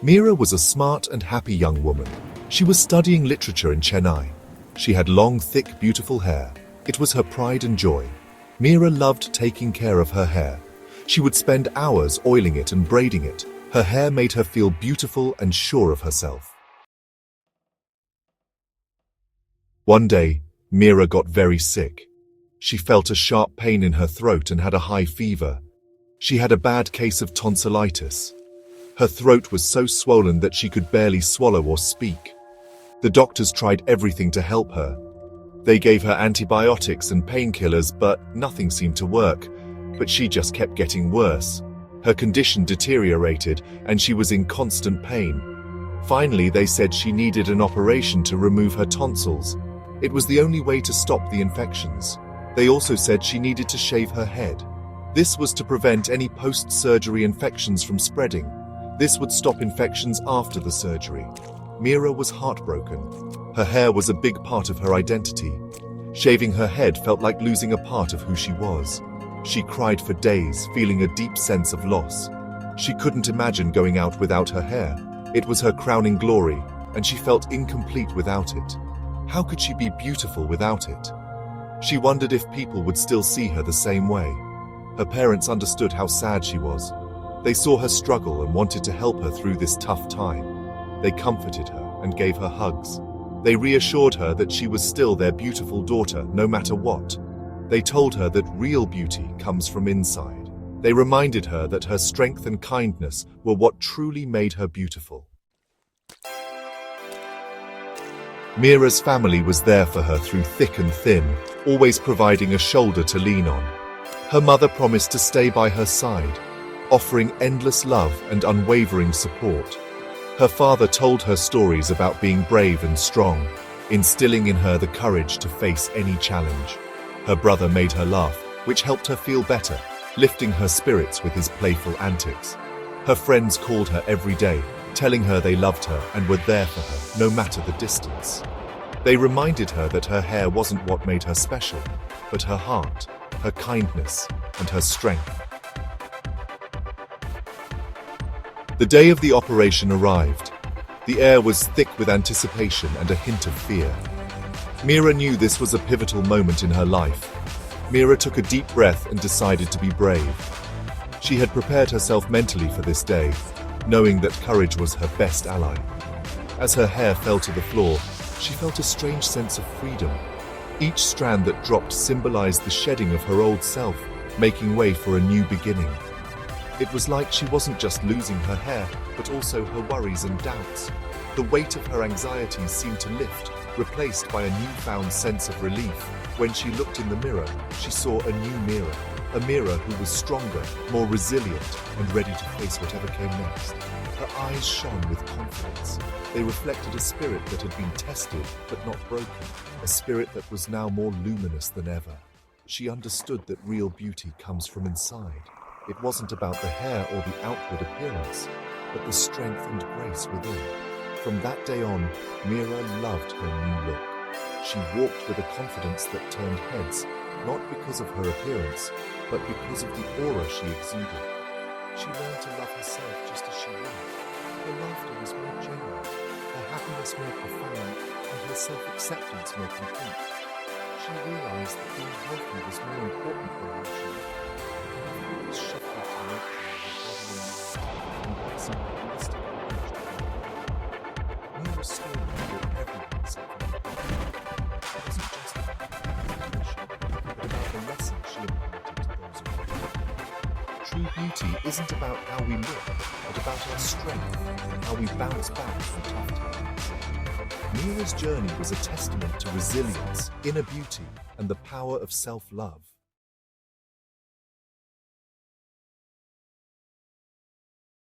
Meera was a smart and happy young woman. She was studying literature in Chennai. She had long, thick, beautiful hair. It was her pride and joy. Meera loved taking care of her hair. She would spend hours oiling it and braiding it. Her hair made her feel beautiful and sure of herself. One day, Meera got very sick. She felt a sharp pain in her throat and had a high fever. She had a bad case of tonsillitis. Her throat was so swollen that she could barely swallow or speak. The doctors tried everything to help her. They gave her antibiotics and painkillers, but nothing seemed to work. But she just kept getting worse. Her condition deteriorated, and she was in constant pain. Finally, they said she needed an operation to remove her tonsils. It was the only way to stop the infections. They also said she needed to shave her head. This was to prevent any post-surgery infections from spreading. This would stop infections after the surgery. Meera was heartbroken. Her hair was a big part of her identity. Shaving her head felt like losing a part of who she was. She cried for days, feeling a deep sense of loss. She couldn't imagine going out without her hair. It was her crowning glory, and she felt incomplete without it. How could she be beautiful without it? She wondered if people would still see her the same way. Her parents understood how sad she was. They saw her struggle and wanted to help her through this tough time. They comforted her and gave her hugs. They reassured her that she was still their beautiful daughter, no matter what. They told her that real beauty comes from inside. They reminded her that her strength and kindness were what truly made her beautiful. Meera's family was there for her through thick and thin, always providing a shoulder to lean on. Her mother promised to stay by her side, offering endless love and unwavering support. Her father told her stories about being brave and strong, instilling in her the courage to face any challenge. Her brother made her laugh, which helped her feel better, lifting her spirits with his playful antics. Her friends called her every day, telling her they loved her and were there for her, no matter the distance. They reminded her that her hair wasn't what made her special, but her heart, her kindness, and her strength. The day of the operation arrived. The air was thick with anticipation and a hint of fear. Meera knew this was a pivotal moment in her life. Meera took a deep breath and decided to be brave. She had prepared herself mentally for this day, knowing that courage was her best ally. As her hair fell to the floor, she felt a strange sense of freedom. Each strand that dropped symbolized the shedding of her old self, making way for a new beginning. It was like she wasn't just losing her hair, but also her worries and doubts. The weight of her anxieties seemed to lift, replaced by a newfound sense of relief. When she looked in the mirror, she saw a new Meera, a Meera who was stronger, more resilient, and ready to face whatever came next. Her eyes shone with confidence. They reflected a spirit that had been tested but not broken, a spirit that was now more luminous than ever. She understood that real beauty comes from inside. It wasn't about the hair or the outward appearance, but the strength and grace within. From that day on, Meera loved her new look. She walked with a confidence that turned heads, not because of her appearance, but because of the aura she exuded. She learned to love herself just as she was. Her laughter was more genuine, her happiness more profound, and her self-acceptance more complete. She realized that being healthy was more important than what she was. Her focus shifted to nurturing her body and mind, embracing a holistic approach to life. Meera's story revealed everyone's self-improvement. It wasn't just about her education, but about the lessons she imparted to those around her. True beauty isn't about how we look, but about our strength and how we bounce back from tough times. Meera's journey was a testament to resilience, inner beauty, and the power of self-love.